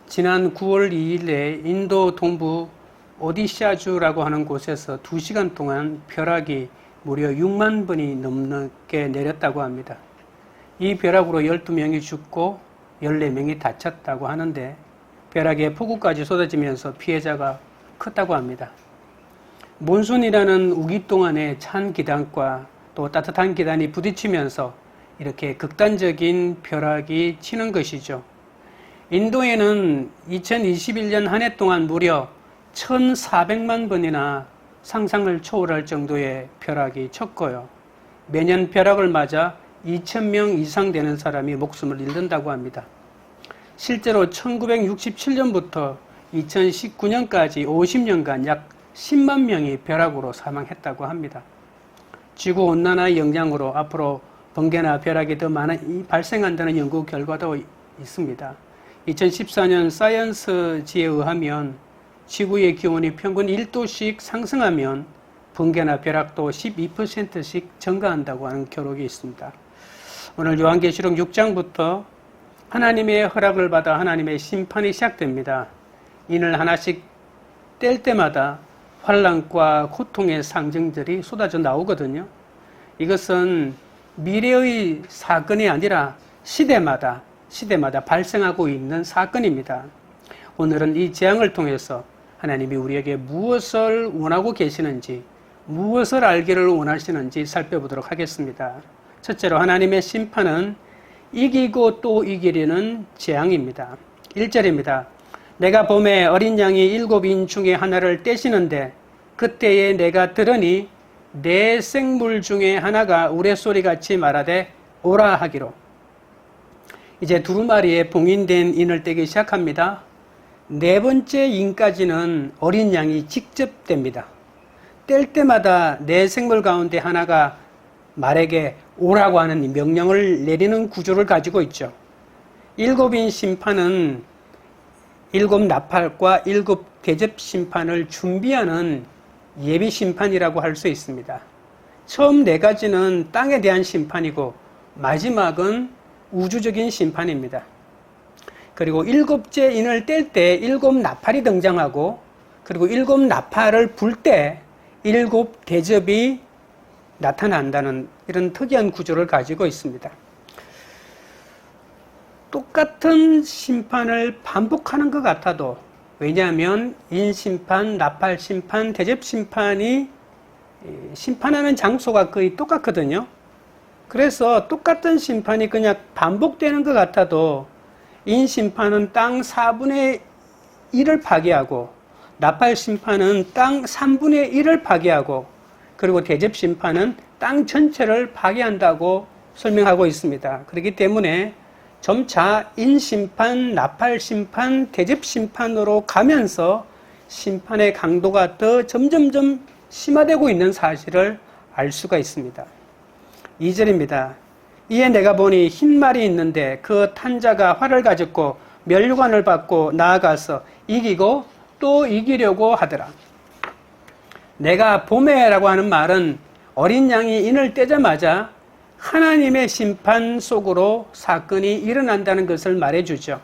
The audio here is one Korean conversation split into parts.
지난 9월 2일에 인도 동부 오디샤주라고 하는 곳에서 2시간 동안 벼락이 무려 6만 번이 넘게 내렸다고 합니다. 이 벼락으로 12명이 죽고 14명이 다쳤다고 하는데 벼락에 폭우까지 쏟아지면서 피해자가 컸다고 합니다. 몬순이라는 우기 동안의 찬 기단과 또 따뜻한 기단이 부딪히면서 이렇게 극단적인 벼락이 치는 것이죠. 인도에는 2021년 한 해 동안 무려 1,400만 번이나 상상을 초월할 정도의 벼락이 쳤고요. 매년 벼락을 맞아 2,000명 이상 되는 사람이 목숨을 잃는다고 합니다. 실제로 1967년부터 2019년까지 50년간 약 10만 명이 벼락으로 사망했다고 합니다. 지구온난화의 영향으로 앞으로 번개나 벼락이 더 많이 발생한다는 연구 결과도 있습니다. 2014년 사이언스지에 의하면 지구의 기온이 평균 1도씩 상승하면 번개나 벼락도 12%씩 증가한다고 하는 기록이 있습니다. 오늘 요한계시록 6장부터 하나님의 허락을 받아 하나님의 심판이 시작됩니다. 인을 하나씩 뗄 때마다 환난과 고통의 상징들이 쏟아져 나오거든요. 이것은 미래의 사건이 아니라 시대마다 발생하고 있는 사건입니다. 오늘은 이 재앙을 통해서 하나님이 우리에게 무엇을 원하고 계시는지, 무엇을 알기를 원하시는지 살펴보도록 하겠습니다. 첫째로 하나님의 심판은 이기고 또 이기려는 재앙입니다. 1절입니다. 내가 봄에 어린 양이 7인 중에 하나를 떼시는데 그때에 내가 들으니 내 생물 중에 하나가 우레소리같이 말하되 오라 하기로. 이제 두루마리에 봉인된 인을 떼기 시작합니다. 네 번째 인까지는 어린 양이 직접 뗍니다. 뗄 때마다 내 생물 가운데 하나가 말에게 오라고 하는 명령을 내리는 구조를 가지고 있죠. 7인 심판은 7 나팔과 7 대접 심판을 준비하는 예비 심판이라고 할 수 있습니다. 처음 4가지는 땅에 대한 심판이고 마지막은 우주적인 심판입니다. 그리고 7째 인을 뗄 때 7 나팔이 등장하고 그리고 7 나팔을 불 때 7 대접이 나타난다는 이런 특이한 구조를 가지고 있습니다. 똑같은 심판을 반복하는 것 같아도, 왜냐하면 인심판, 나팔심판, 대접심판이 심판하는 장소가 거의 똑같거든요. 그래서 똑같은 심판이 그냥 반복되는 것 같아도 인심판은 땅 4분의 1을 파괴하고 나팔심판은 땅 3분의 1을 파괴하고 그리고 대접심판은 땅 전체를 파괴한다고 설명하고 있습니다. 그렇기 때문에 점차 인심판, 나팔심판, 대접심판으로 가면서 심판의 강도가 더 점점점 심화되고 있는 사실을 알 수가 있습니다. 2절입니다. 이에 내가 보니 흰 말이 있는데 그 탄자가 활을 가졌고 면류관을 받고 나아가서 이기고 또 이기려고 하더라. 내가 봄에라고 하는 말은 어린 양이 인을 떼자마자 하나님의 심판 속으로 사건이 일어난다는 것을 말해주죠.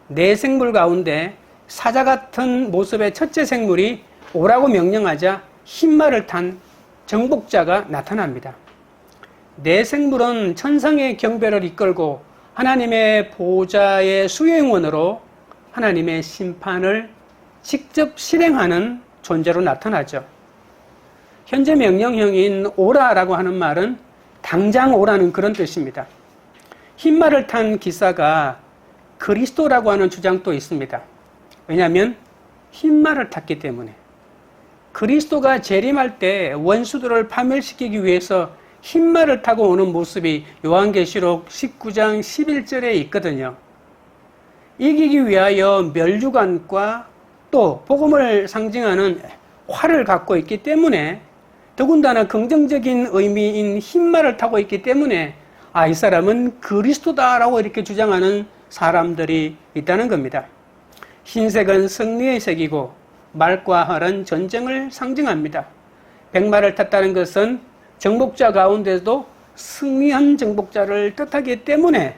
내 생물 가운데 사자 같은 모습의 첫째 생물이 오라고 명령하자 흰 말을 탄 정복자가 나타납니다. 내 생물은 천상의 경배를 이끌고 하나님의 보좌의 수행원으로 하나님의 심판을 직접 실행하는 존재로 나타나죠. 현재 명령형인 오라라고 하는 말은 당장 오라는 그런 뜻입니다. 흰 말을 탄 기사가 그리스도라고 하는 주장도 있습니다. 왜냐하면 흰 말을 탔기 때문에. 그리스도가 재림할 때 원수들을 파멸시키기 위해서 흰 말을 타고 오는 모습이 요한계시록 19장 11절에 있거든요. 이기기 위하여 면류관과 또 복음을 상징하는 활을 갖고 있기 때문에 더군다나 긍정적인 의미인 흰 말을 타고 있기 때문에 이 사람은 그리스도다라고 이렇게 주장하는 사람들이 있다는 겁니다. 흰색은 승리의 색이고 말과 활은 전쟁을 상징합니다. 백마를 탔다는 것은 정복자 가운데도 승리한 정복자를 뜻하기 때문에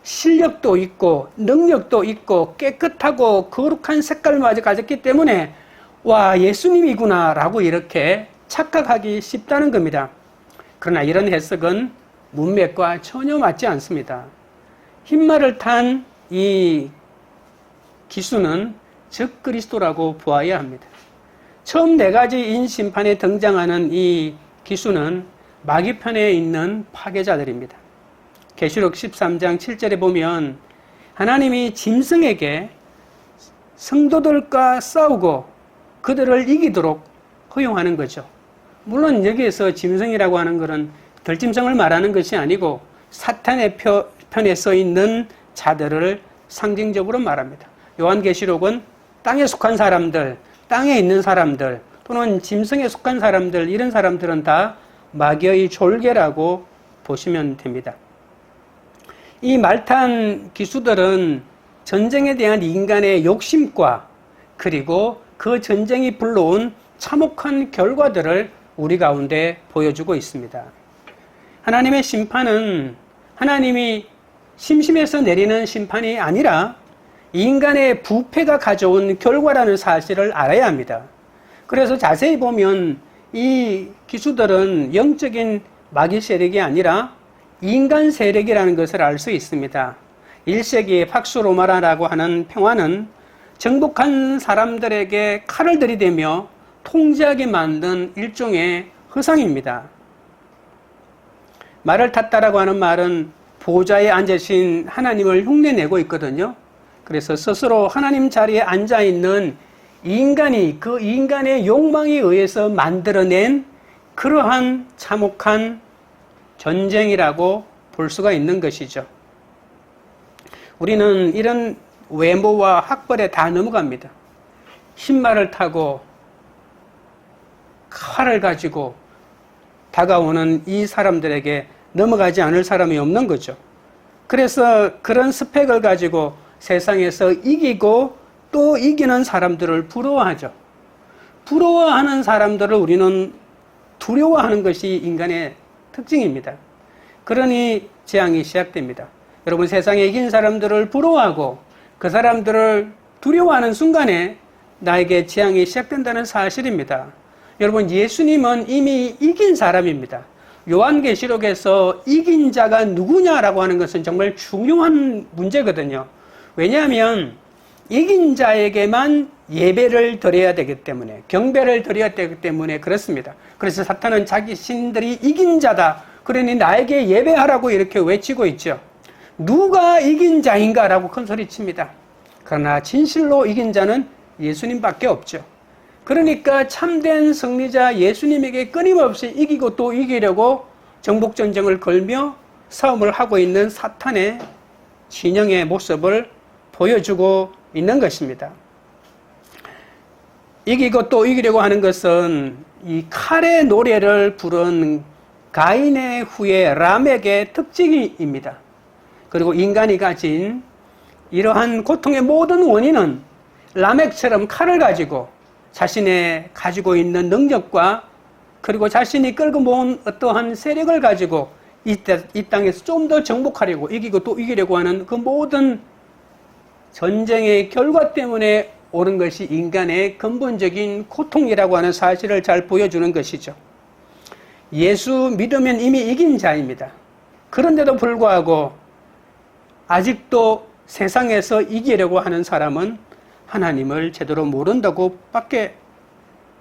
실력도 있고 능력도 있고 깨끗하고 거룩한 색깔마저 가졌기 때문에 와, 예수님이구나 라고 이렇게 착각하기 쉽다는 겁니다. 그러나 이런 해석은 문맥과 전혀 맞지 않습니다. 흰말을 탄 이 기수는 즉 그리스도라고 보아야 합니다. 처음 4가지 인심판에 등장하는 이 기수는 마귀편에 있는 파괴자들입니다. 계시록 13장 7절에 보면 하나님이 짐승에게 성도들과 싸우고 그들을 이기도록 허용하는 거죠. 물론 여기에서 짐승이라고 하는 것은 들짐승을 말하는 것이 아니고 사탄의 편에 서 있는 자들을 상징적으로 말합니다. 요한계시록은 땅에 속한 사람들, 땅에 있는 사람들 또는 짐승에 속한 사람들, 이런 사람들은 다 마귀의 졸개라고 보시면 됩니다. 이 말탄 기수들은 전쟁에 대한 인간의 욕심과 그리고 그 전쟁이 불러온 참혹한 결과들을 우리 가운데 보여주고 있습니다. 하나님의 심판은 하나님이 심심해서 내리는 심판이 아니라 인간의 부패가 가져온 결과라는 사실을 알아야 합니다. 그래서 자세히 보면 이 기수들은 영적인 마귀 세력이 아니라 인간 세력이라는 것을 알 수 있습니다. 1세기의 팍스 로마라고 하는 평화는 정복한 사람들에게 칼을 들이대며 통제하게 만든 일종의 허상입니다. 말을 탔다라고 하는 말은 보좌에 앉으신 하나님을 흉내내고 있거든요. 그래서 스스로 하나님 자리에 앉아있는 인간이 그 인간의 욕망에 의해서 만들어낸 그러한 참혹한 전쟁이라고 볼 수가 있는 것이죠. 우리는 이런 외모와 학벌에 다 넘어갑니다. 흰말을 타고 칼을 가지고 다가오는 이 사람들에게 넘어가지 않을 사람이 없는 거죠. 그래서 그런 스펙을 가지고 세상에서 이기고 또 이기는 사람들을 부러워하죠. 부러워하는 사람들을 우리는 두려워하는 것이 인간의 특징입니다. 그러니 재앙이 시작됩니다. 여러분, 세상에 이긴 사람들을 부러워하고 그 사람들을 두려워하는 순간에 나에게 재앙이 시작된다는 사실입니다. 여러분, 예수님은 이미 이긴 사람입니다. 요한계시록에서 이긴 자가 누구냐라고 하는 것은 정말 중요한 문제거든요. 왜냐하면 이긴 자에게만 예배를 드려야 되기 때문에, 경배를 드려야 되기 때문에 그렇습니다. 그래서 사탄은 자기 신들이 이긴 자다, 그러니 나에게 예배하라고 이렇게 외치고 있죠. 누가 이긴 자인가라고 큰 소리칩니다. 그러나 진실로 이긴 자는 예수님밖에 없죠. 그러니까 참된 승리자 예수님에게 끊임없이 이기고 또 이기려고 정복전쟁을 걸며 싸움을 하고 있는 사탄의 진영의 모습을 보여주고 있는 것입니다. 이기고 또 이기려고 하는 것은 이 칼의 노래를 부른 가인의 후예 라멕의 특징입니다. 그리고 인간이 가진 이러한 고통의 모든 원인은 라멕처럼 칼을 가지고 자신의 가지고 있는 능력과 그리고 자신이 끌고 모은 어떠한 세력을 가지고 이 땅에서 좀 더 정복하려고 이기고 또 이기려고 하는 그 모든 전쟁의 결과 때문에 오는 것이 인간의 근본적인 고통이라고 하는 사실을 잘 보여주는 것이죠. 예수 믿으면 이미 이긴 자입니다. 그런데도 불구하고 아직도 세상에서 이기려고 하는 사람은 하나님을 제대로 모른다고 밖에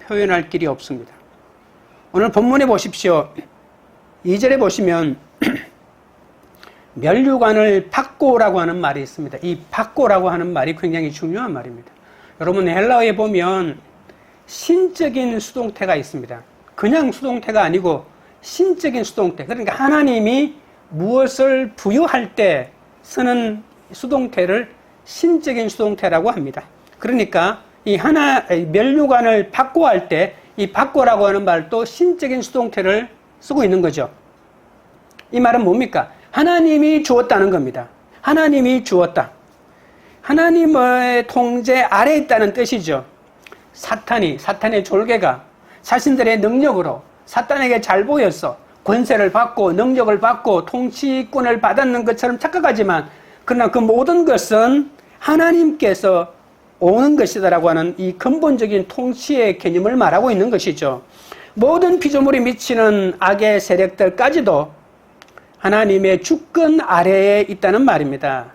표현할 길이 없습니다. 오늘 본문에 보십시오. 2절에 보시면 면류관을 받고라고 하는 말이 있습니다. 이 받고라고 하는 말이 굉장히 중요한 말입니다. 여러분, 헬라어에 보면 신적인 수동태가 있습니다. 그냥 수동태가 아니고 신적인 수동태. 그러니까 하나님이 무엇을 부여할 때 쓰는 수동태를 신적인 수동태라고 합니다. 그러니까 이 면류관을 받고 할 때 이 받고라고 하는 말도 신적인 수동태를 쓰고 있는 거죠. 이 말은 뭡니까? 하나님이 주었다는 겁니다. 하나님이 주었다. 하나님의 통제 아래에 있다는 뜻이죠. 사탄의 졸개가 자신들의 능력으로 사탄에게 잘 보여서 권세를 받고 능력을 받고 통치권을 받았는 것처럼 착각하지만 그러나 그 모든 것은 하나님께서 오는 것이다라고 하는 이 근본적인 통치의 개념을 말하고 있는 것이죠. 모든 피조물이 미치는 악의 세력들까지도 하나님의 주권 아래에 있다는 말입니다.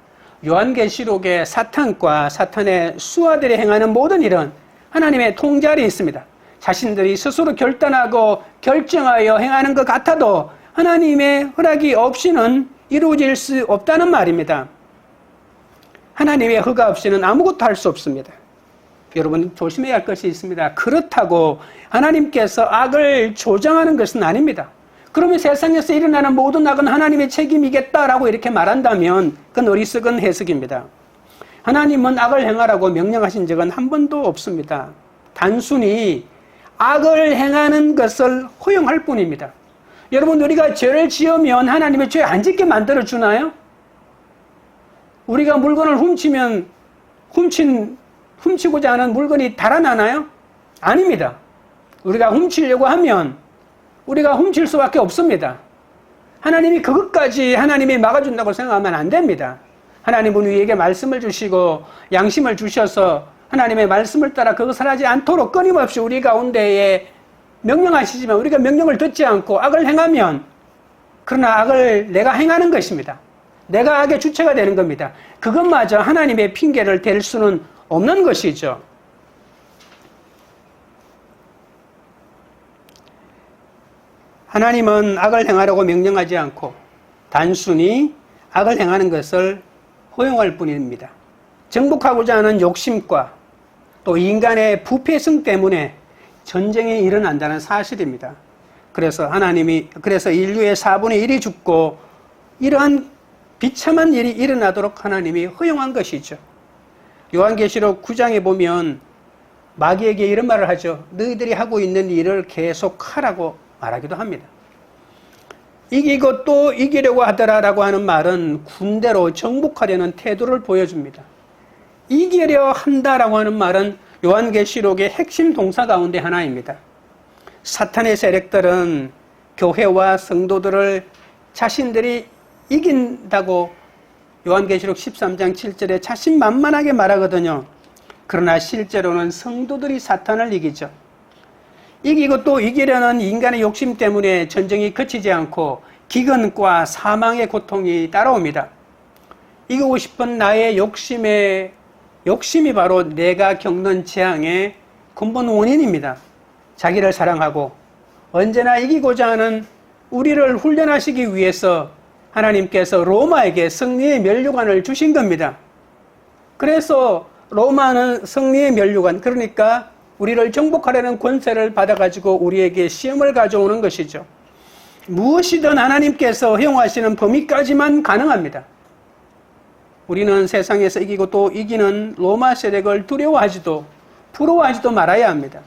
요한계시록의 사탄과 사탄의 수하들이 행하는 모든 일은 하나님의 통제 아래에 있습니다. 자신들이 스스로 결단하고 결정하여 행하는 것 같아도 하나님의 허락이 없이는 이루어질 수 없다는 말입니다. 하나님의 허가 없이는 아무것도 할 수 없습니다. 여러분 조심해야 할 것이 있습니다. 그렇다고 하나님께서 악을 조장하는 것은 아닙니다. 그러면 세상에서 일어나는 모든 악은 하나님의 책임이겠다라고 이렇게 말한다면 그건 어리석은 해석입니다. 하나님은 악을 행하라고 명령하신 적은 한 번도 없습니다. 단순히 악을 행하는 것을 허용할 뿐입니다. 여러분 우리가 죄를 지으면 하나님의 죄 안 짓게 만들어 주나요? 우리가 물건을 훔치면 훔치고자 하는 물건이 달아나나요? 아닙니다. 우리가 훔치려고 하면 우리가 훔칠 수밖에 없습니다. 하나님이 그것까지 하나님이 막아준다고 생각하면 안 됩니다. 하나님은 우리에게 말씀을 주시고 양심을 주셔서 하나님의 말씀을 따라 그것을 하지 않도록 끊임없이 우리 가운데에 명령하시지만 우리가 명령을 듣지 않고 악을 행하면 그러나 악을 내가 행하는 것입니다. 내가 악의 주체가 되는 겁니다. 그것마저 하나님의 핑계를 댈 수는 없는 것이죠. 하나님은 악을 행하라고 명령하지 않고 단순히 악을 행하는 것을 허용할 뿐입니다. 정복하고자 하는 욕심과 또 인간의 부패성 때문에 전쟁이 일어난다는 사실입니다. 그래서 인류의 4분의 1이 죽고 이러한 비참한 일이 일어나도록 하나님이 허용한 것이죠. 요한계시록 9장에 보면 마귀에게 이런 말을 하죠. 너희들이 하고 있는 일을 계속하라고 말하기도 합니다. 이기고 또 이기려고 하더라라고 하는 말은 군대로 정복하려는 태도를 보여줍니다. 이기려 한다라고 하는 말은 요한계시록의 핵심 동사 가운데 하나입니다. 사탄의 세력들은 교회와 성도들을 자신들이 이긴다고 요한계시록 13장 7절에 자신만만하게 말하거든요. 그러나 실제로는 성도들이 사탄을 이기죠. 이기고 또 이기려는 인간의 욕심 때문에 전쟁이 그치지 않고 기근과 사망의 고통이 따라옵니다. 이기고 싶은 나의 욕심이 바로 내가 겪는 재앙의 근본 원인입니다. 자기를 사랑하고 언제나 이기고자 하는 우리를 훈련하시기 위해서 하나님께서 로마에게 승리의 면류관을 주신 겁니다. 그래서 로마는 승리의 면류관, 그러니까 우리를 정복하려는 권세를 받아가지고 우리에게 시험을 가져오는 것이죠. 무엇이든 하나님께서 허용하시는 범위까지만 가능합니다. 우리는 세상에서 이기고 또 이기는 로마 세력을 두려워하지도 부러워하지도 말아야 합니다.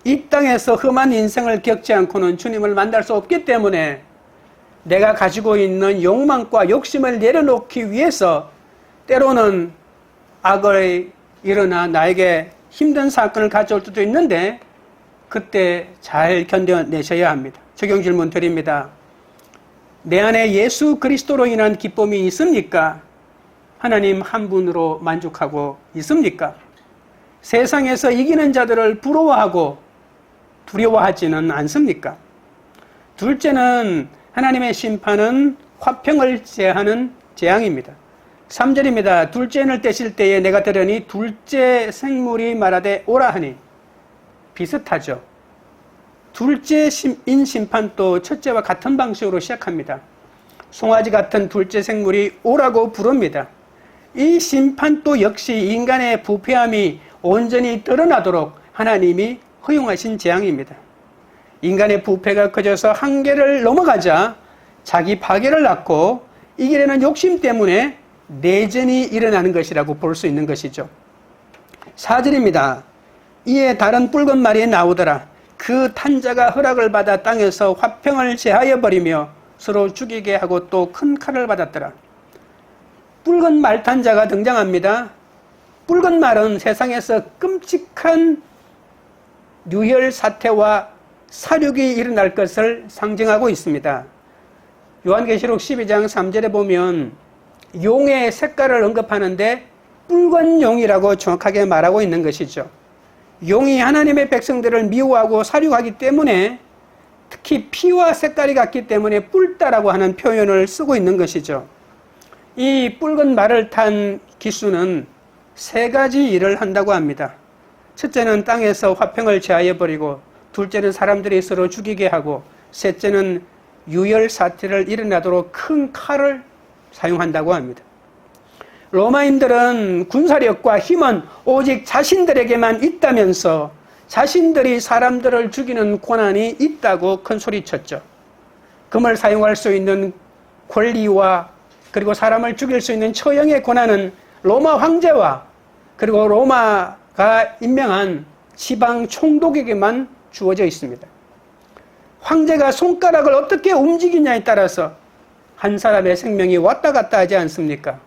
이 땅에서 험한 인생을 겪지 않고는 주님을 만날 수 없기 때문에 내가 가지고 있는 욕망과 욕심을 내려놓기 위해서 때로는 악을 일어나 나에게 힘든 사건을 가져올 수도 있는데 그때 잘 견뎌내셔야 합니다. 적용 질문 드립니다. 내 안에 예수 그리스도로 인한 기쁨이 있습니까? 하나님 한 분으로 만족하고 있습니까? 세상에서 이기는 자들을 부러워하고 두려워하지는 않습니까? 둘째는 하나님의 심판은 화평을 제하는 재앙입니다. 3절입니다. 둘째 인을 떼실 때에 내가 들으니 둘째 생물이 말하되 오라 하니 비슷하죠. 둘째 인 심판도 첫째와 같은 방식으로 시작합니다. 송아지 같은 둘째 생물이 오라고 부릅니다. 이 심판도 역시 인간의 부패함이 온전히 드러나도록 하나님이 허용하신 재앙입니다. 인간의 부패가 커져서 한계를 넘어가자 자기 파괴를 낳고 이기려는 욕심 때문에 내전이 일어나는 것이라고 볼 수 있는 것이죠. 4절입니다. 이에 다른 붉은 말이 나오더라. 그 탄자가 허락을 받아 땅에서 화평을 제하여 버리며 서로 죽이게 하고 또 큰 칼을 받았더라. 붉은 말 탄자가 등장합니다. 붉은 말은 세상에서 끔찍한 유혈 사태와 사륙이 일어날 것을 상징하고 있습니다. 요한계시록 12장 3절에 보면 용의 색깔을 언급하는데 붉은 용이라고 정확하게 말하고 있는 것이죠. 용이 하나님의 백성들을 미워하고 살육하기 때문에 특히 피와 색깔이 같기 때문에 뿔다라고 하는 표현을 쓰고 있는 것이죠. 이 붉은 말을 탄 기수는 세 가지 일을 한다고 합니다. 첫째는 땅에서 화평을 제하여버리고, 둘째는 사람들이 서로 죽이게 하고, 셋째는 유혈 사태를 일어나도록 큰 칼을 사용한다고 합니다. 로마인들은 군사력과 힘은 오직 자신들에게만 있다면서 자신들이 사람들을 죽이는 권한이 있다고 큰 소리쳤죠. 금을 사용할 수 있는 권리와 그리고 사람을 죽일 수 있는 처형의 권한은 로마 황제와 그리고 로마가 임명한 지방 총독에게만 주어져 있습니다. 황제가 손가락을 어떻게 움직이냐에 따라서 한 사람의 생명이 왔다 갔다 하지 않습니까?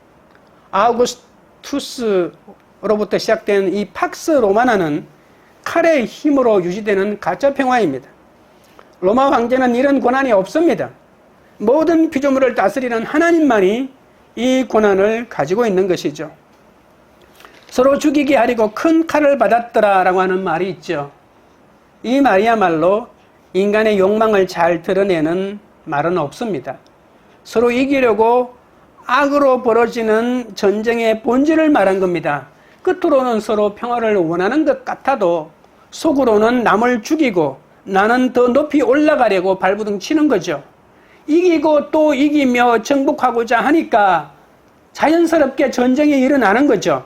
아우구스투스로부터 시작된 이 팍스 로마나는 칼의 힘으로 유지되는 가짜 평화입니다. 로마 황제는 이런 권한이 없습니다. 모든 피조물을 다스리는 하나님만이 이 권한을 가지고 있는 것이죠. 서로 죽이게 하려고 큰 칼을 받았더라 라고 하는 말이 있죠. 이 말이야말로 인간의 욕망을 잘 드러내는 말은 없습니다. 서로 이기려고 악으로 벌어지는 전쟁의 본질을 말한 겁니다. 끝으로는 서로 평화를 원하는 것 같아도 속으로는 남을 죽이고 나는 더 높이 올라가려고 발부둥 치는 거죠. 이기고 또 이기며 정복하고자 하니까 자연스럽게 전쟁이 일어나는 거죠.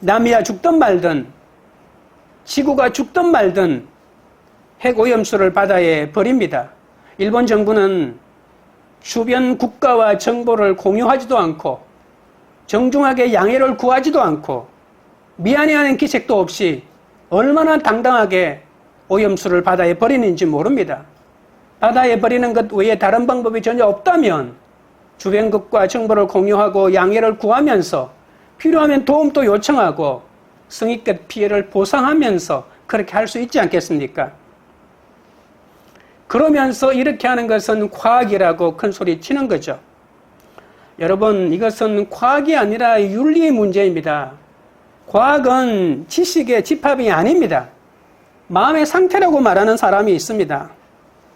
남이야 죽든 말든 지구가 죽든 말든 핵오염수를 바다에 버립니다. 일본 정부는 주변 국가와 정보를 공유하지도 않고 정중하게 양해를 구하지도 않고 미안해하는 기색도 없이 얼마나 당당하게 오염수를 바다에 버리는지 모릅니다. 바다에 버리는 것 외에 다른 방법이 전혀 없다면 주변국과 정보를 공유하고 양해를 구하면서 필요하면 도움도 요청하고 성의껏 피해를 보상하면서 그렇게 할 수 있지 않겠습니까? 그러면서 이렇게 하는 것은 과학이라고 큰 소리 치는 거죠. 여러분, 이것은 과학이 아니라 윤리의 문제입니다. 과학은 지식의 집합이 아닙니다. 마음의 상태라고 말하는 사람이 있습니다.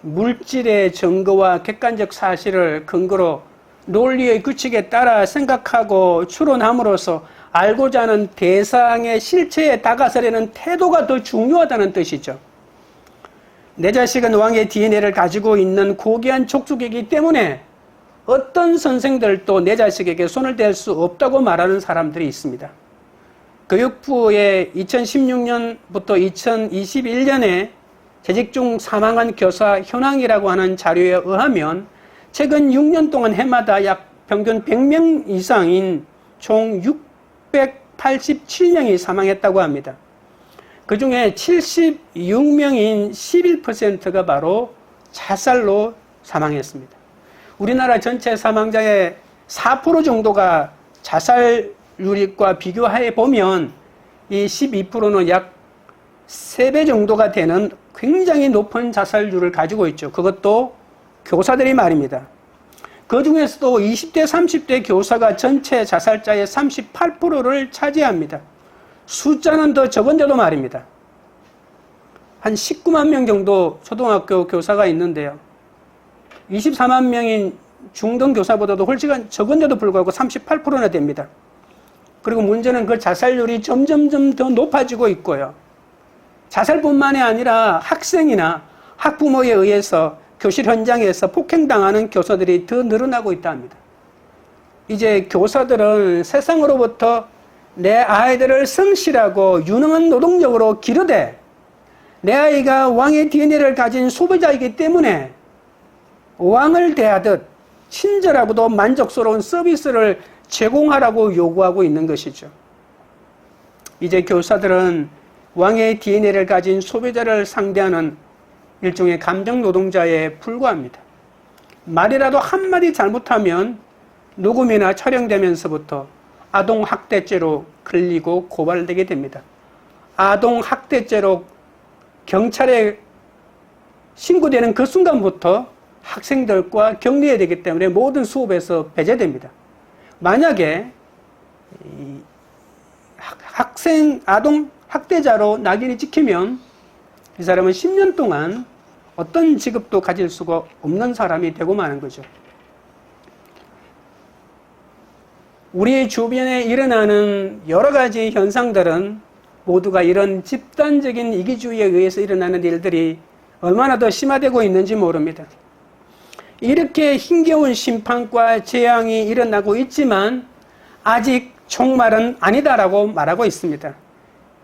물질의 증거와 객관적 사실을 근거로 논리의 규칙에 따라 생각하고 추론함으로써 알고자 하는 대상의 실체에 다가서려는 태도가 더 중요하다는 뜻이죠. 내 자식은 왕의 DNA를 가지고 있는 고귀한 족속이기 때문에 어떤 선생들도 내 자식에게 손을 댈 수 없다고 말하는 사람들이 있습니다. 교육부의 2016년부터 2021년에 재직 중 사망한 교사 현황이라고 하는 자료에 의하면 최근 6년 동안 해마다 약 평균 100명 이상인 총 687명이 사망했다고 합니다. 그 중에 76명인 11%가 바로 자살로 사망했습니다. 우리나라 전체 사망자의 4% 정도가 자살률과 비교해 보면 이 12%는 약 3배 정도가 되는 굉장히 높은 자살률을 가지고 있죠. 그것도 교사들이 말입니다. 그 중에서도 20대, 30대 교사가 전체 자살자의 38%를 차지합니다. 숫자는 더 적은데도 말입니다. 한 19만 명 정도 초등학교 교사가 있는데요. 24만 명인 중등 교사보다도 훨씬 적은데도 불구하고 38%나 됩니다. 그리고 문제는 그 자살률이 점점점 더 높아지고 있고요. 자살뿐만이 아니라 학생이나 학부모에 의해서 교실 현장에서 폭행당하는 교사들이 더 늘어나고 있다 합니다. 이제 교사들은 세상으로부터 내 아이들을 성실하고 유능한 노동력으로 기르되 내 아이가 왕의 DNA를 가진 소비자이기 때문에 왕을 대하듯 친절하고도 만족스러운 서비스를 제공하라고 요구하고 있는 것이죠. 이제 교사들은 왕의 DNA를 가진 소비자를 상대하는 일종의 감정 노동자에 불과합니다. 말이라도 한마디 잘못하면 녹음이나 촬영되면서부터 아동학대죄로 걸리고 고발되게 됩니다. 아동학대죄로 경찰에 신고되는 그 순간부터 학생들과 격리해야 되기 때문에 모든 수업에서 배제됩니다. 만약에 학생, 아동 학대자로 낙인이 찍히면 이 사람은 10년 동안 어떤 직업도 가질 수가 없는 사람이 되고 마는 거죠. 우리 주변에 일어나는 여러 가지 현상들은 모두가 이런 집단적인 이기주의에 의해서 일어나는 일들이 얼마나 더 심화되고 있는지 모릅니다. 이렇게 힘겨운 심판과 재앙이 일어나고 있지만 아직 종말은 아니다라고 말하고 있습니다.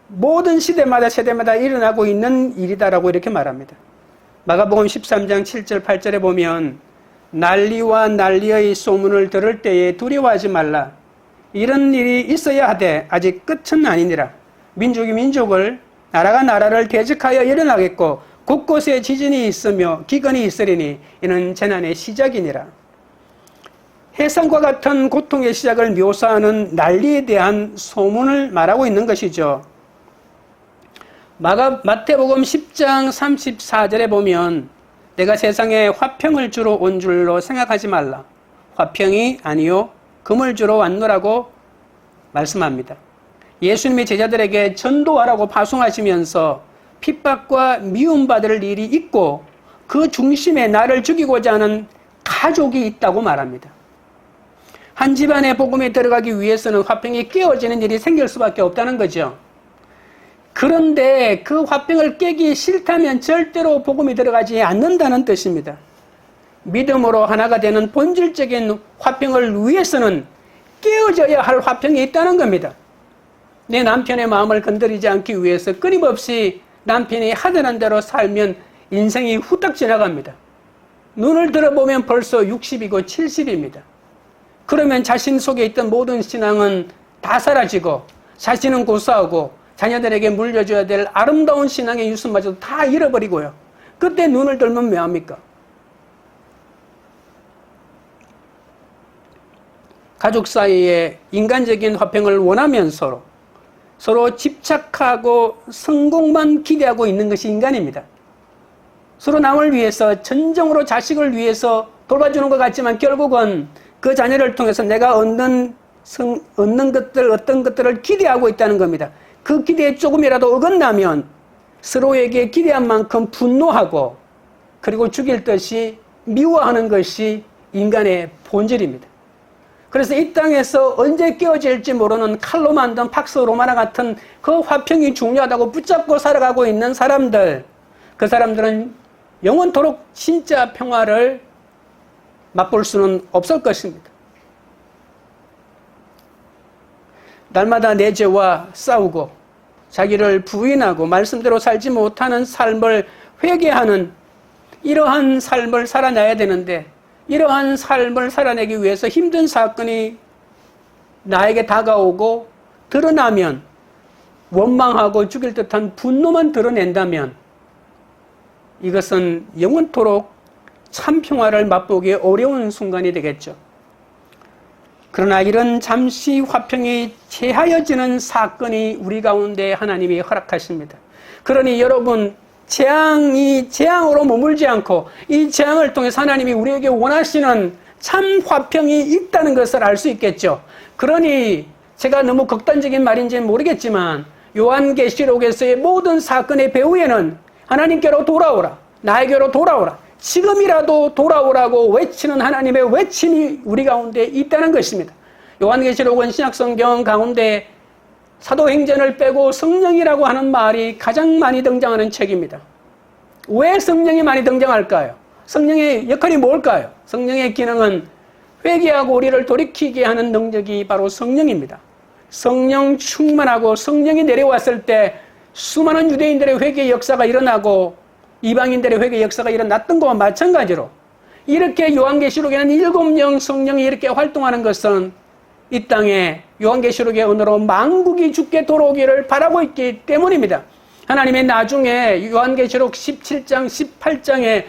모든 시대마다 세대마다 일어나고 있는 일이다라고 이렇게 말합니다. 마가복음 13장 7절 8절에 보면 난리와 난리의 소문을 들을 때에 두려워하지 말라. 이런 일이 있어야 하되 아직 끝은 아니니라. 민족이 민족을, 나라가 나라를 대적하여 일어나겠고 곳곳에 지진이 있으며 기근이 있으리니 이는 재난의 시작이니라. 해산과 같은 고통의 시작을 묘사하는 난리에 대한 소문을 말하고 있는 것이죠. 마태복음 10장 34절에 보면 내가 세상에 화평을 주러 온 줄로 생각하지 말라. 화평이 아니요 금을 주러 왔노라고 말씀합니다. 예수님이 제자들에게 전도하라고 파송하시면서 핍박과 미움받을 일이 있고 그 중심에 나를 죽이고자 하는 가족이 있다고 말합니다. 한 집안에 복음이 들어가기 위해서는 화평이 깨어지는 일이 생길 수밖에 없다는 거죠. 그런데 그 화평을 깨기 싫다면 절대로 복음이 들어가지 않는다는 뜻입니다. 믿음으로 하나가 되는 본질적인 화평을 위해서는 깨어져야 할 화평이 있다는 겁니다. 내 남편의 마음을 건드리지 않기 위해서 끊임없이 남편이 하자는 대로 살면 인생이 후딱 지나갑니다. 눈을 들어보면 벌써 60이고 70입니다. 그러면 자신 속에 있던 모든 신앙은 다 사라지고 자신은 고사하고 자녀들에게 물려줘야 될 아름다운 신앙의 유순마저도 다 잃어버리고요. 그때 눈을 들면 뭐합니까? 가족 사이에 인간적인 화평을 원하면서 서로 집착하고 성공만 기대하고 있는 것이 인간입니다. 서로 남을 위해서 전정으로 자식을 위해서 돌봐주는 것 같지만 결국은 그 자녀를 통해서 내가 얻는 것들, 어떤 것들을 기대하고 있다는 겁니다. 그 기대에 조금이라도 어긋나면 서로에게 기대한 만큼 분노하고 그리고 죽일 듯이 미워하는 것이 인간의 본질입니다. 그래서 이 땅에서 언제 깨어질지 모르는 칼로 만든 팍스 로마나 같은 그 화평이 중요하다고 붙잡고 살아가고 있는 사람들, 그 사람들은 영원토록 진짜 평화를 맛볼 수는 없을 것입니다. 날마다 내 죄와 싸우고 자기를 부인하고 말씀대로 살지 못하는 삶을 회개하는 이러한 삶을 살아내야 되는데 이러한 삶을 살아내기 위해서 힘든 사건이 나에게 다가오고 드러나면 원망하고 죽일 듯한 분노만 드러낸다면 이것은 영원토록 참 평화를 맛보기 어려운 순간이 되겠죠. 그러나 이런 잠시 화평이 체하여지는 사건이 우리 가운데 하나님이 허락하십니다. 그러니 여러분 재앙이 재앙으로 머물지 않고 이 재앙을 통해서 하나님이 우리에게 원하시는 참 화평이 있다는 것을 알 수 있겠죠. 그러니 제가 너무 극단적인 말인지는 모르겠지만 요한계시록에서의 모든 사건의 배후에는 하나님께로 돌아오라, 나에게로 돌아오라, 지금이라도 돌아오라고 외치는 하나님의 외침이 우리 가운데 있다는 것입니다. 요한계시록은 신약성경 가운데 사도행전을 빼고 성령이라고 하는 말이 가장 많이 등장하는 책입니다. 왜 성령이 많이 등장할까요? 성령의 역할이 뭘까요? 성령의 기능은 회개하고 우리를 돌이키게 하는 능력이 바로 성령입니다. 성령 충만하고 성령이 내려왔을 때 수많은 유대인들의 회개 역사가 일어나고 이방인들의 회개 역사가 일어났던 것과 마찬가지로 이렇게 요한계시록에는 7명 성령이 이렇게 활동하는 것은 이 땅에 요한계시록의 언어로 만국이 주께 돌아오기를 바라고 있기 때문입니다. 하나님의 나중에 요한계시록 17장 18장에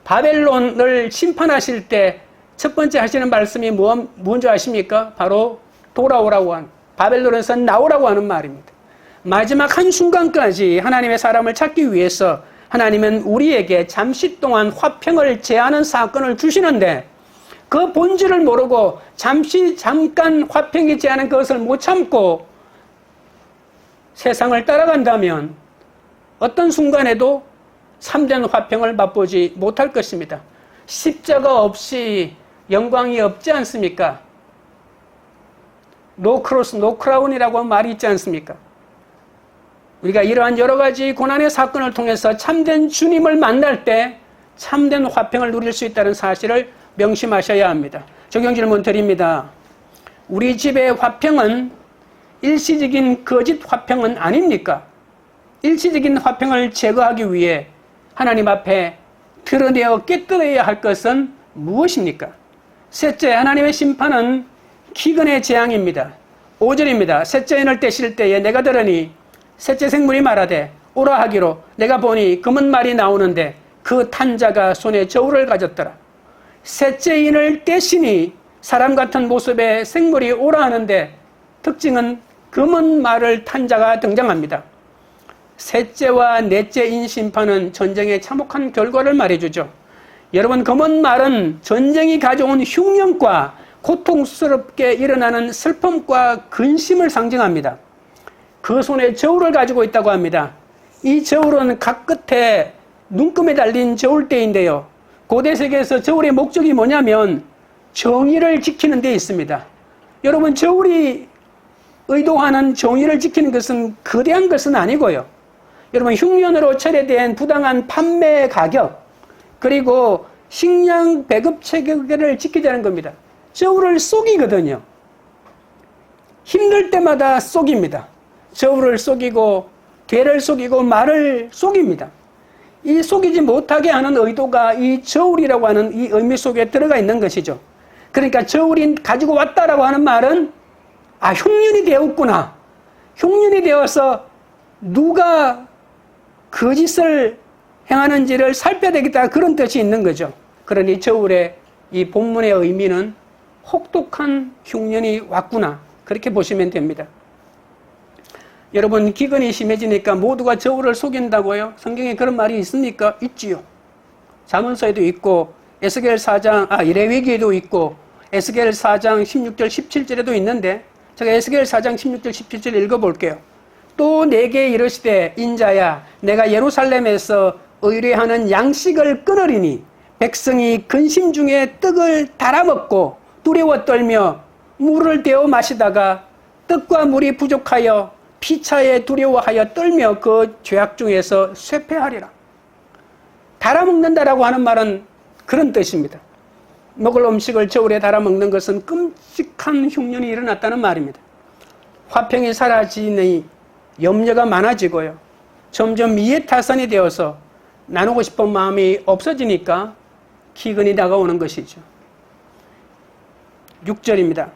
바벨론을 심판하실 때 첫 번째 하시는 말씀이 뭔지 아십니까? 바로 돌아오라고 한, 바벨론에서 나오라고 하는 말입니다. 마지막 한순간까지 하나님의 사람을 찾기 위해서 하나님은 우리에게 잠시 동안 화평을 제하는 사건을 주시는데 그 본질을 모르고 잠깐 화평이 제하는 그것을 못 참고 세상을 따라간다면 어떤 순간에도 참된 화평을 맛보지 못할 것입니다. 십자가 없이 영광이 없지 않습니까? 노 크로스, 노 크라운이라고 말이 있지 않습니까? 우리가 이러한 여러 가지 고난의 사건을 통해서 참된 주님을 만날 때 참된 화평을 누릴 수 있다는 사실을 명심하셔야 합니다. 적용 질문 드립니다. 우리 집의 화평은 일시적인 거짓 화평은 아닙니까? 일시적인 화평을 제거하기 위해 하나님 앞에 드러내어 깨뜨려야 할 것은 무엇입니까? 셋째, 하나님의 심판은 기근의 재앙입니다. 5절입니다. 셋째 인을 떼실 때에 내가 들으니 셋째 생물이 말하되 오라 하기로 내가 보니 검은 말이 나오는데 그 탄자가 손에 저울을 가졌더라. 셋째 인을 떼시니 사람 같은 모습의 생물이 오라 하는데 특징은 검은 말을 탄 자가 등장합니다. 셋째와 넷째 인 심판은 전쟁의 참혹한 결과를 말해주죠. 여러분, 검은 말은 전쟁이 가져온 흉년과 고통스럽게 일어나는 슬픔과 근심을 상징합니다. 그 손에 저울을 가지고 있다고 합니다. 이 저울은 각 끝에 눈금에 달린 저울대인데요. 고대 세계에서 저울의 목적이 뭐냐면 정의를 지키는 데 있습니다. 여러분, 저울이 의도하는 정의를 지키는 것은 거대한 것은 아니고요. 여러분, 흉년으로 철회된 부당한 판매 가격, 그리고 식량 배급 체계를 지키자는 겁니다. 저울을 속이거든요. 힘들 때마다 속입니다. 저울을 속이고 괴를 속이고 말을 속입니다. 이 속이지 못하게 하는 의도가 이 저울이라고 하는 이 의미 속에 들어가 있는 것이죠. 그러니까 저울이 가지고 왔다라고 하는 말은 흉년이 되었구나. 흉년이 되어서 누가 거짓을 행하는지를 살펴야 되겠다, 그런 뜻이 있는 거죠. 그러니 저울의 이 본문의 의미는 혹독한 흉년이 왔구나, 그렇게 보시면 됩니다. 여러분, 기근이 심해지니까 모두가 저울을 속인다고요? 성경에 그런 말이 있습니까? 있지요. 잠언서에도 있고 에스겔 4장, 레위기에도 있고 에스겔 4장 16절 17절에도 있는데, 제가 에스겔 4장 16절 17절 읽어볼게요. 또 내게 이르시되 인자야, 내가 예루살렘에서 의뢰하는 양식을 끊으리니 백성이 근심 중에 떡을 달아먹고 두려워 떨며 물을 데워 마시다가 떡과 물이 부족하여 피차에 두려워하여 떨며 그 죄악 중에서 쇠폐하리라. 달아먹는다라고 하는 말은 그런 뜻입니다. 먹을 음식을 저울에 달아먹는 것은 끔찍한 흉년이 일어났다는 말입니다. 화평이 사라지니 염려가 많아지고요. 점점 이해타산이 되어서 나누고 싶은 마음이 없어지니까 기근이 다가오는 것이죠. 6절입니다.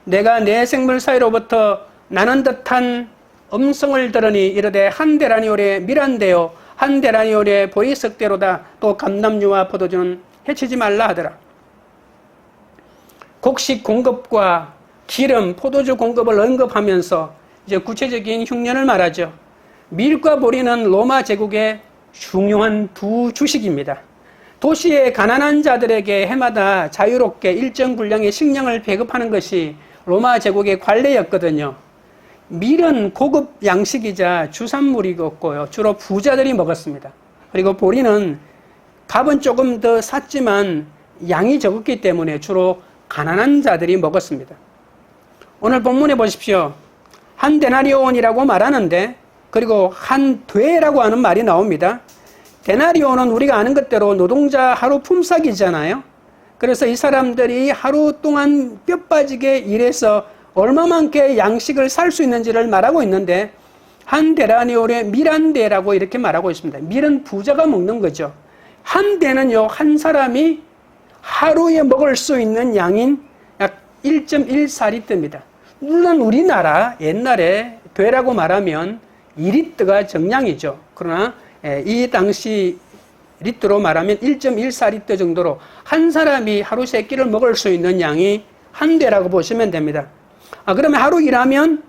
내가 내 생물 사이로부터 나는 듯한 음성을 들으니 이르되 한 데나니올에 밀한데요 한 데나니올에 보리석대로다. 또 감람류와 포도주는 해치지 말라 하더라. 곡식 공급과 기름, 포도주 공급을 언급하면서 이제 구체적인 흉년을 말하죠. 밀과 보리는 로마 제국의 중요한 두 주식입니다. 도시의 가난한 자들에게 해마다 자유롭게 일정 분량의 식량을 배급하는 것이 로마 제국의 관례였거든요. 밀은 고급 양식이자 주산물이었고요. 주로 부자들이 먹었습니다. 그리고 보리는 값은 조금 더 쌌지만 양이 적었기 때문에 주로 가난한 자들이 먹었습니다. 오늘 본문에 보십시오. 한 데나리온이라고 말하는데, 그리고 한 되라고 하는 말이 나옵니다. 데나리온은 우리가 아는 것대로 노동자 하루 품삯이잖아요. 그래서 이 사람들이 하루 동안 뼈 빠지게 일해서 얼마만큼 양식을 살 수 있는지를 말하고 있는데, 한 데나리온에 밀 한 대라고 이렇게 말하고 있습니다. 밀은 부자가 먹는 거죠. 한 대는요, 한 사람이 하루에 먹을 수 있는 양인 약 1.14리터입니다. 물론 우리나라 옛날에 되라고 말하면 2리터가 정량이죠. 그러나 이 당시 리터로 말하면 1.14리터 정도로 한 사람이 하루 3끼를 먹을 수 있는 양이 한 대라고 보시면 됩니다. 그러면 하루 일하면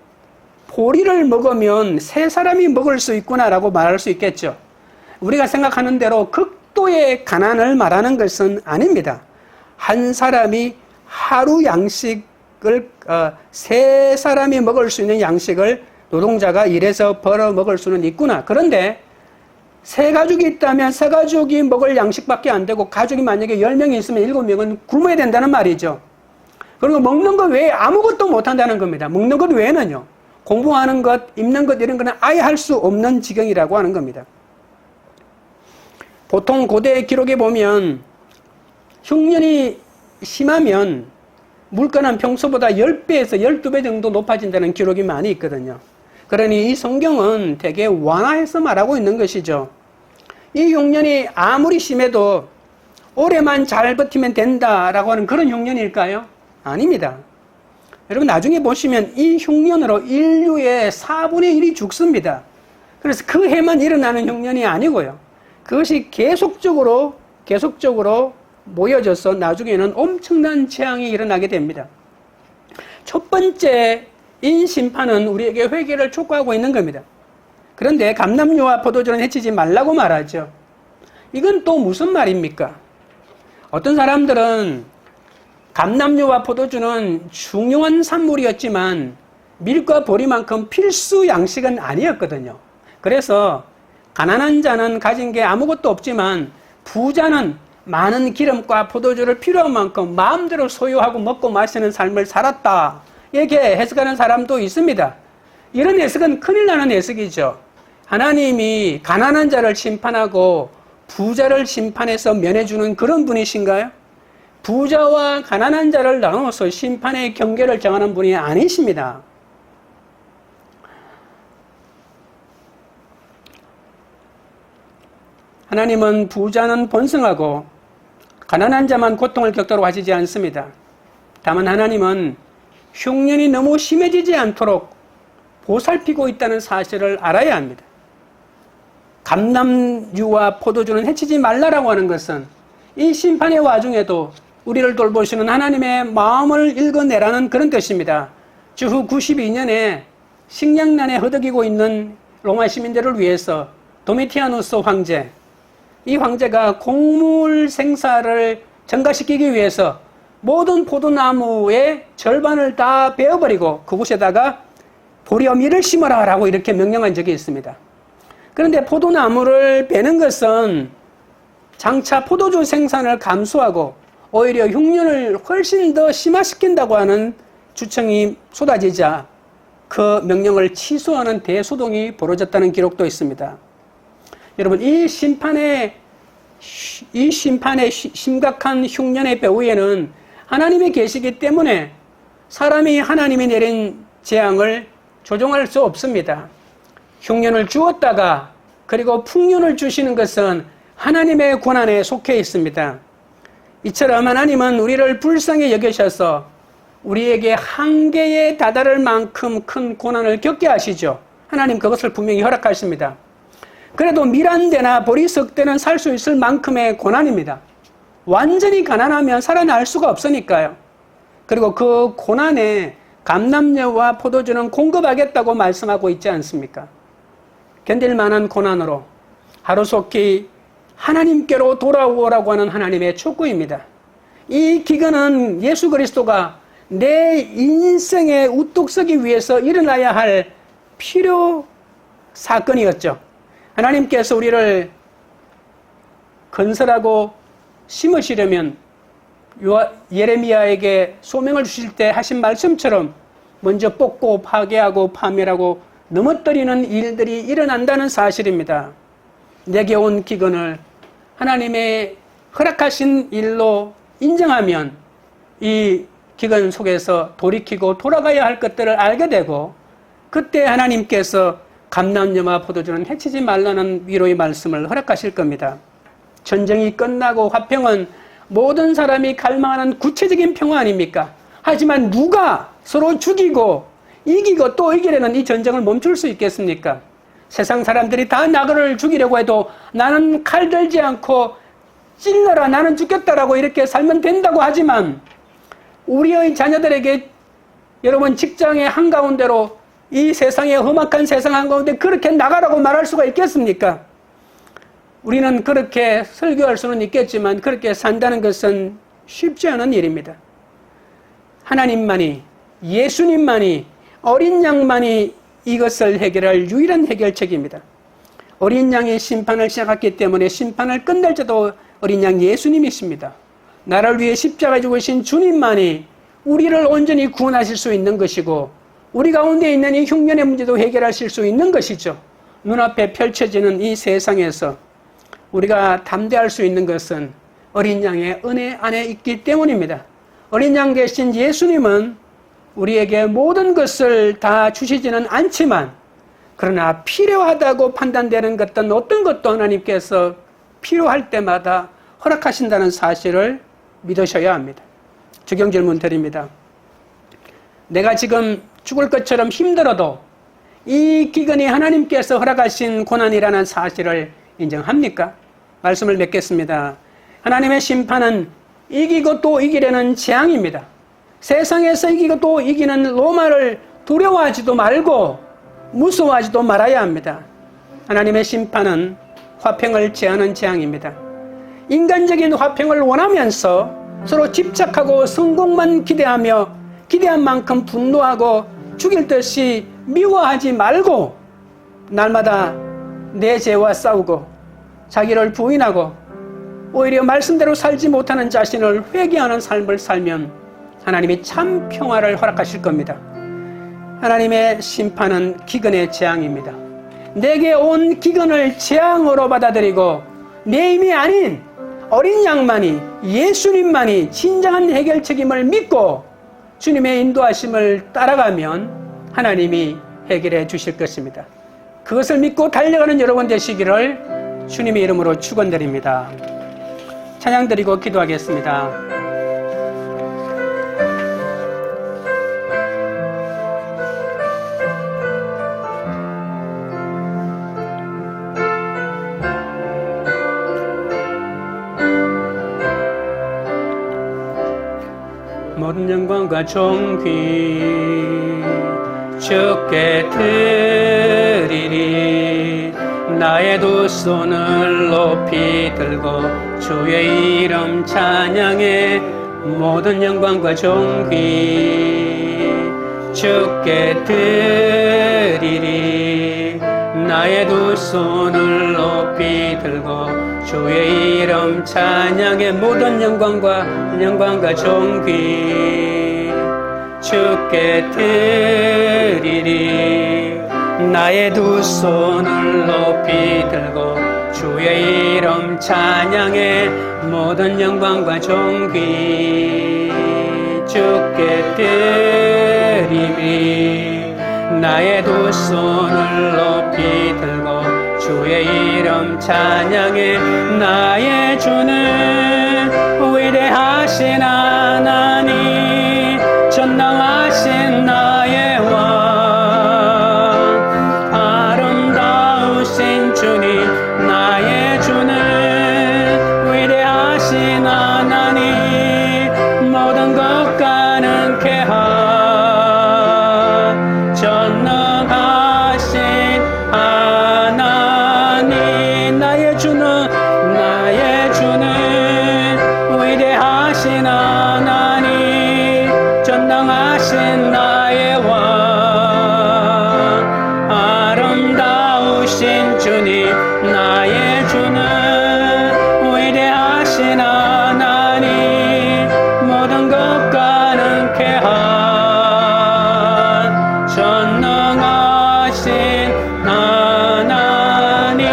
보리를 먹으면 3사람이 먹을 수 있구나라고 말할 수 있겠죠. 우리가 생각하는 대로 극도의 가난을 말하는 것은 아닙니다. 한 사람이 하루 양식을 세 사람이 먹을 수 있는 양식을 노동자가 일해서 벌어 먹을 수는 있구나. 그런데 세 가족이 있다면 세 가족이 먹을 양식밖에 안 되고 가족이 만약에 10명이 있으면 7명은 굶어야 된다는 말이죠. 그리고 먹는 것 외에 아무것도 못한다는 겁니다. 먹는 것 외에는요. 공부하는 것, 읽는 것 이런 거는 아예 할 수 없는 지경이라고 하는 겁니다. 보통 고대 기록에 보면 흉년이 심하면 물가는 평소보다 10배에서 12배 정도 높아진다는 기록이 많이 있거든요. 그러니 이 성경은 되게 완화해서 말하고 있는 것이죠. 이 흉년이 아무리 심해도 올해만 잘 버티면 된다라고 하는 그런 흉년일까요? 아닙니다. 여러분 나중에 보시면 이 흉년으로 인류의 4분의 1이 죽습니다. 그래서 그 해만 일어나는 흉년이 아니고요. 그것이 계속적으로 모여져서 나중에는 엄청난 재앙이 일어나게 됩니다. 첫 번째 인심판은 우리에게 회개를 촉구하고 있는 겁니다. 그런데 감람류와 포도주는 해치지 말라고 말하죠. 이건 또 무슨 말입니까? 어떤 사람들은 감람류와 포도주는 중요한 산물이었지만 밀과 보리만큼 필수 양식은 아니었거든요. 그래서 가난한 자는 가진 게 아무것도 없지만 부자는 많은 기름과 포도주를 필요한 만큼 마음대로 소유하고 먹고 마시는 삶을 살았다. 이렇게 해석하는 사람도 있습니다. 이런 해석은 큰일 나는 해석이죠. 하나님이 가난한 자를 심판하고 부자를 심판해서 면해주는 그런 분이신가요? 부자와 가난한 자를 나눠서 심판의 경계를 정하는 분이 아니십니다. 하나님은 부자는 번성하고 가난한 자만 고통을 겪도록 하시지 않습니다. 다만 하나님은 흉년이 너무 심해지지 않도록 보살피고 있다는 사실을 알아야 합니다. 감람류와 포도주는 해치지 말라라고 하는 것은 이 심판의 와중에도 우리를 돌보시는 하나님의 마음을 읽어내라는 그런 뜻입니다. 주후 92년에 식량난에 허덕이고 있는 로마 시민들을 위해서 도미티아누스 황제, 이 황제가 곡물 생사를 증가시키기 위해서 모든 포도나무의 절반을 다 베어버리고 그곳에다가 보리어미를 심어라 라고 이렇게 명령한 적이 있습니다. 그런데 포도나무를 베는 것은 장차 포도주 생산을 감소하고 오히려 흉년을 훨씬 더 심화시킨다고 하는 주청이 쏟아지자 그 명령을 취소하는 대소동이 벌어졌다는 기록도 있습니다. 여러분, 이 심판의 심각한 흉년의 배후에는 하나님이 계시기 때문에 사람이 하나님이 내린 재앙을 조종할 수 없습니다. 흉년을 주었다가 그리고 풍년을 주시는 것은 하나님의 권한에 속해 있습니다. 이처럼 하나님은 우리를 불쌍히 여기셔서 우리에게 한계에 다다를 만큼 큰 고난을 겪게 하시죠. 하나님 그것을 분명히 허락하십니다. 그래도 밀 한 대나 보리 석 대는 살 수 있을 만큼의 고난입니다. 완전히 가난하면 살아날 수가 없으니까요. 그리고 그 고난에 감람류와 포도주는 공급하겠다고 말씀하고 있지 않습니까? 견딜 만한 고난으로 하루속히 하나님께로 돌아오라고 하는 하나님의 촉구입니다. 이 기근은 예수 그리스도가 내 인생에 우뚝 서기 위해서 일어나야 할 필요 사건이었죠. 하나님께서 우리를 건설하고 심으시려면 예레미야에게 소명을 주실 때 하신 말씀처럼 먼저 뽑고 파괴하고 파멸하고 넘어뜨리는 일들이 일어난다는 사실입니다. 내게 온 기근을 하나님의 허락하신 일로 인정하면 이 기근 속에서 돌이키고 돌아가야 할 것들을 알게 되고 그때 하나님께서 감람류와 포도주는 해치지 말라는 위로의 말씀을 허락하실 겁니다. 전쟁이 끝나고 화평은 모든 사람이 갈망하는 구체적인 평화 아닙니까? 하지만 누가 서로 죽이고 이기고 또 이기려는 이 전쟁을 멈출 수 있겠습니까? 세상 사람들이 다 나그를 죽이려고 해도 나는 칼 들지 않고 찔러라 나는 죽겠다라고 이렇게 살면 된다고 하지만 우리의 자녀들에게 여러분 직장의 한가운데로 이 세상의 험악한 세상 한가운데 그렇게 나가라고 말할 수가 있겠습니까? 우리는 그렇게 설교할 수는 있겠지만 그렇게 산다는 것은 쉽지 않은 일입니다. 하나님만이, 예수님만이, 어린 양만이 이것을 해결할 유일한 해결책입니다. 어린 양이 심판을 시작했기 때문에 심판을 끝낼 자도 어린 양 예수님이십니다. 나를 위해 십자가 죽으신 주님만이 우리를 온전히 구원하실 수 있는 것이고 우리 가운데 있는 이 흉년의 문제도 해결하실 수 있는 것이죠. 눈앞에 펼쳐지는 이 세상에서 우리가 담대할 수 있는 것은 어린 양의 은혜 안에 있기 때문입니다. 어린 양 대신 예수님은 우리에게 모든 것을 다 주시지는 않지만 그러나 필요하다고 판단되는 어떤 것도 하나님께서 필요할 때마다 허락하신다는 사실을 믿으셔야 합니다. 적용 질문 드립니다. 내가 지금 죽을 것처럼 힘들어도 이 기근이 하나님께서 허락하신 고난이라는 사실을 인정합니까? 말씀을 맺겠습니다. 하나님의 심판은 이기고 또 이기려는 재앙입니다. 세상에서 이기고 또 이기는 로마를 두려워하지도 말고 무서워하지도 말아야 합니다. 하나님의 심판은 화평을 제하는 재앙입니다. 인간적인 화평을 원하면서 서로 집착하고 성공만 기대하며 기대한 만큼 분노하고 죽일 듯이 미워하지 말고 날마다 내 죄와 싸우고 자기를 부인하고 오히려 말씀대로 살지 못하는 자신을 회개하는 삶을 살면 하나님이 참 평화를 허락하실 겁니다. 하나님의 심판은 기근의 재앙입니다. 내게 온 기근을 재앙으로 받아들이고 내 힘이 아닌 어린 양만이, 예수님만이 진정한 해결 책임을 믿고 주님의 인도하심을 따라가면 하나님이 해결해 주실 것입니다. 그것을 믿고 달려가는 여러분 되시기를 주님의 이름으로 축원드립니다. 찬양 드리고 기도하겠습니다. 모든 영광과 존귀 주께 드리리. 나의 두 손을 높이 들고 주의 이름 찬양해. 모든 영광과 존귀 주께 드리리. 나의 두 손을 높이 들고 주의 이름 찬양해. 모든 영광과 존귀 주께 드리리. 나의 두 손을 높이 들고 주의 이름 찬양해. 모든 영광과 존귀 주께 드리리. 나의 두 손을 높이 들고 주의 이름 찬양해. 나의 주는 위대하신 하나님, 전능하신 나의 왕, 아름다우신 주님. 나의 주는 위대하신 하나님, 모든 것 가능케 한 전능하신 하나님. 나의 주는 위대하신 하나님, 전능하신 나의 왕, 아름다우신 주님. 나의 주는 위대하신 하나님, 모든 것 가능케 한 전능하신 하나님.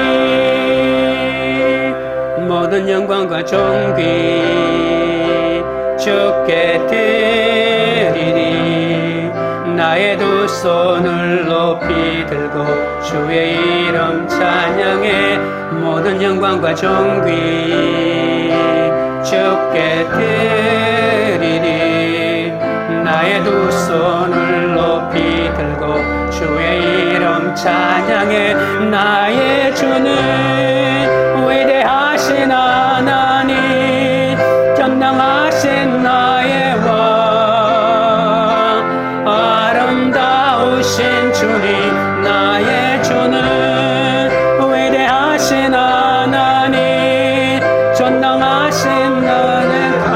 모든 영광과 존귀 주께 드리리. 나의 두 손을 높이 들고 주의 이름 찬양해. 모든 영광과 존귀 주께 드리리. 나의 두 손을 높이 들고 주의 이름 찬양해. 나의 주는 위대하신 하나님, 전능하신 나의 왕, 아름다우신 주님. 나의 주는 위대하신 하나님, 전능하신 나의 왕,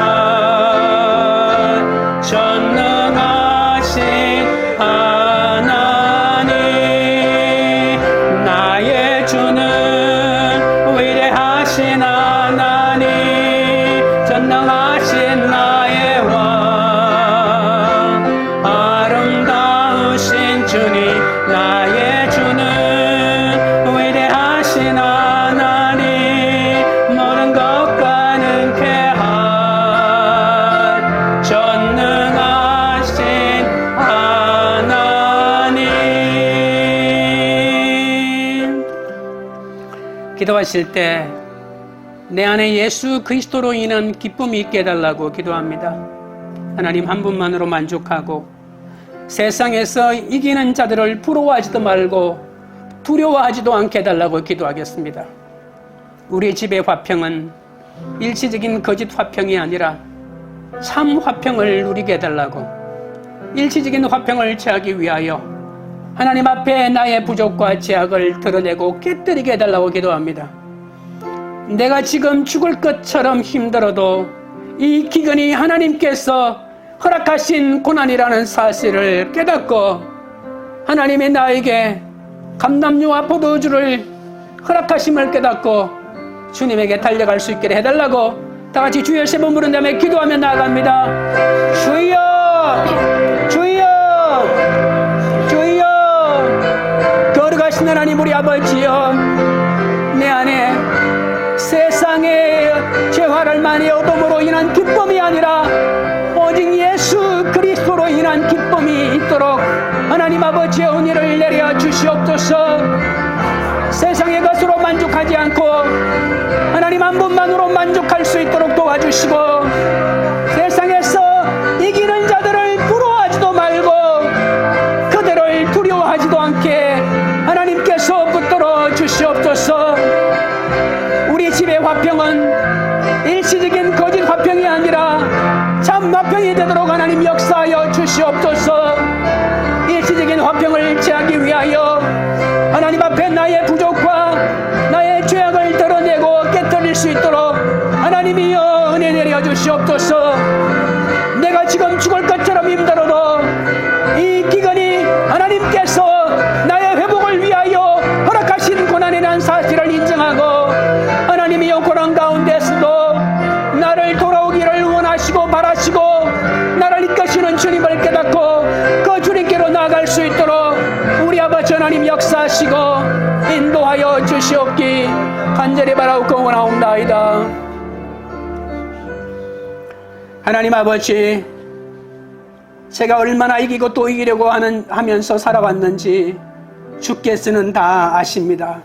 기도하실 때 내 안에 예수 그리스도로 인한 기쁨이 있게 해달라고 기도합니다. 하나님 한 분만으로 만족하고 세상에서 이기는 자들을 부러워하지도 말고 두려워하지도 않게 해달라고 기도하겠습니다. 우리 집의 화평은 일시적인 거짓 화평이 아니라 참 화평을 누리게 해달라고, 일시적인 화평을 취하기 위하여 하나님 앞에 나의 부족과 죄악을 드러내고 깨뜨리게 해달라고 기도합니다. 내가 지금 죽을 것처럼 힘들어도 이 기근이 하나님께서 허락하신 고난이라는 사실을 깨닫고 하나님이 나에게 감람유와 포도주를 허락하심을 깨닫고 주님에게 달려갈 수 있게 해달라고 다 같이 주여 세 번 부른 다음에 기도하며 나아갑니다. 주여, 주여, 주여. 거룩하신 하나님 우리 아버지여, 내 안에 세상의 죄화를 많이 얻음으로 인한 기쁨이 아니라 오직 예수 그리스도로 인한 기쁨이 있도록 하나님 아버지의 은혜를 내려 주시옵소서. 세상의 것으로 만족하지 않고 하나님 한 분만으로 만족할 수 있도록 도와주시고, 세상에서 이기는 자들을 부러워하지도 말고 그들을 두려워하지도 않게 하나님께서 붙들어 주시옵소서. 우리 집의 화평은 일시적인 거짓 화평이 아니라 참 화평이 되도록 하나님 역사하여 주시옵소서. 일시적인 화평을 취하기 위하여 하나님 앞에 나의 부족과 나의 죄악을 드러내고 깨뜨릴 수 있도록 하나님이여 은혜 내려 주시옵소서. 내가 지금 죽을 것처럼 힘들어도 이 기근이 하나님께서 나의 회복을 위하여 허락하신 고난이라는 사실을 인정하고 하나님이여 고난 가운데서도 나를 돌아오기를 원하시고 바라시고 나를 이끄시는 주님을 깨닫고 그 주님께로 나아갈 수 있도록 우리 아버지 하나님 역사하시고 인도하여 주시옵기 간절히 바라옵고 원하옵나이다. 하나님 아버지, 제가 얼마나 이기고 또 이기려고 하면서 살아왔는지 주께서는 다 아십니다.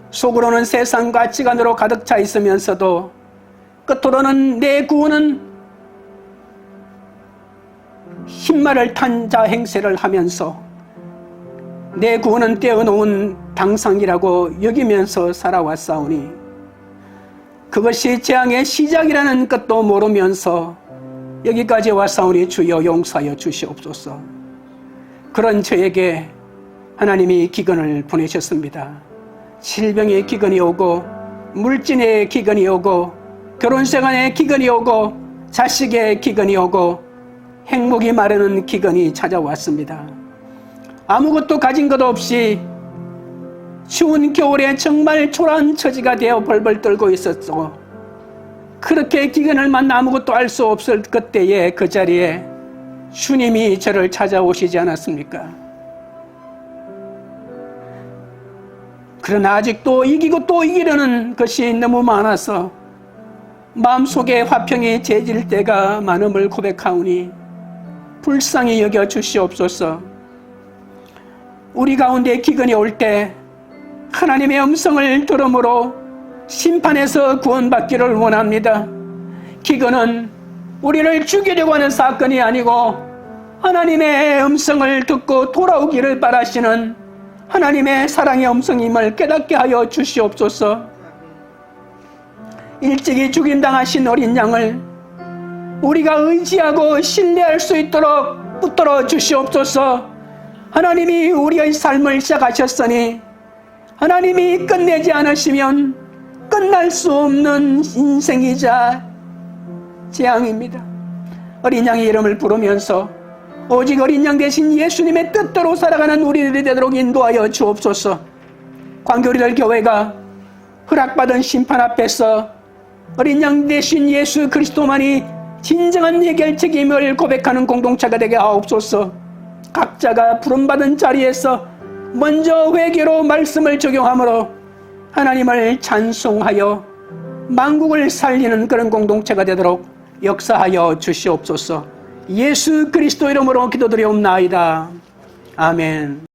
속으로는 세상과 지간으로 가득 차 있으면서도 끝으로는 내 구원은 흰말을 탄 자 행세를 하면서 내 구원은 떼어놓은 당상이라고 여기면서 살아왔사오니 그것이 재앙의 시작이라는 것도 모르면서 여기까지 왔사오니 주여 용서하여 주시옵소서. 그런 저에게 하나님이 기근을 보내셨습니다. 질병의 기근이 오고 물진의 기근이 오고 결혼생활의 기근이 오고 자식의 기근이 오고 행복이 마르는 기근이 찾아왔습니다. 아무것도 가진 것 없이 추운 겨울에 정말 초라한 처지가 되어 벌벌 떨고 있었고, 그렇게 기근을 만나 아무것도 알 수 없을 그때에 그 자리에 주님이 저를 찾아오시지 않았습니까? 그러나 아직도 이기고 또 이기려는 것이 너무 많아서 마음속에 화평이 재질 때가 많음을 고백하오니 불쌍히 여겨 주시옵소서. 우리 가운데 기근이 올 때 하나님의 음성을 들음으로 심판에서 구원받기를 원합니다. 기근은 우리를 죽이려고 하는 사건이 아니고 하나님의 음성을 듣고 돌아오기를 바라시는 하나님의 사랑의 음성임을 깨닫게 하여 주시옵소서. 일찍이 죽임당하신 어린 양을 우리가 의지하고 신뢰할 수 있도록 붙들어 주시옵소서. 하나님이 우리의 삶을 시작하셨으니 하나님이 끝내지 않으시면 끝날 수 없는 인생이자 재앙입니다. 어린 양의 이름을 부르면서 오직 어린 양 대신 예수님의 뜻대로 살아가는 우리들이 되도록 인도하여 주옵소서. 광교리들 교회가 허락받은 심판 앞에서 어린 양 대신 예수 그리스도만이 진정한 해결책임을 고백하는 공동체가 되게 하옵소서. 각자가 부름받은 자리에서 먼저 회개로 말씀을 적용함으로 하나님을 찬송하여 만국을 살리는 그런 공동체가 되도록 역사하여 주시옵소서. 예수 그리스도 이름으로 기도드리옵나이다. 아멘.